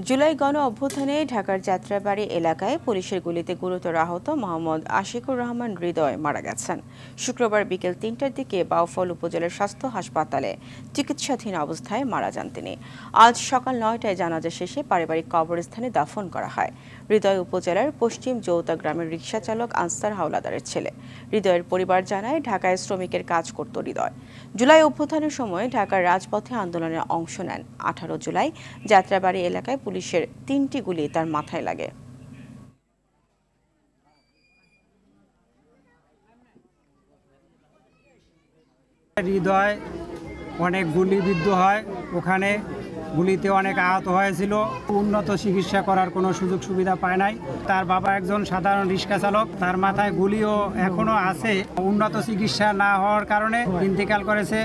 জুলাই গণ অভ্যুত্থানে ঢাকার যাত্রাবাড়ি এলাকায় পুলিশের গুলিতে গুরুতর আহত মোহাম্মদ আশিকুর রহমান হৃদয় মারা গেছেন। শুক্রবার বিকেল ৩টার দিকে বাউফল উপজেলার স্বাস্থ্য হাসপাতালে চিকিৎসাধীন অবস্থায় মারা যান তিনি। আজ সকাল ৯টায় জানাজা শেষে পারিবারিক কবরস্থানে দাফন করা হয়। হৃদয় উপজেলার পশ্চিম জৌতা গ্রামের রিকশা চালক আনসার হাওলাদারের ছেলে। হৃদয়ের পরিবার জানায় ঢাকায় শ্রমিকের কাজ করত হৃদয়। জুলাই অভ্যুত্থানের সময় ঢাকার রাজপথে আন্দোলনে অংশ নেন। ১৮ জুলাই যাত্রাবাড়ি এলাকায় পুলিশের ৩টি গুলি তার মাথায় লাগে। হৃদয় অনেক গুলিবিদ্ধ হয়, ওখানে গুলিতে অনেক আহত হয়েছিল। উন্নত চিকিৎসা করার কোনো সুযোগ সুবিধা পায় নাই। তার বাবা একজন সাধারণ রিক্সা চালক, তার মাথায় গুলিও এখনো আছে। উন্নত চিকিৎসা না হওয়ার কারণে ইন্তেকাল করেছে।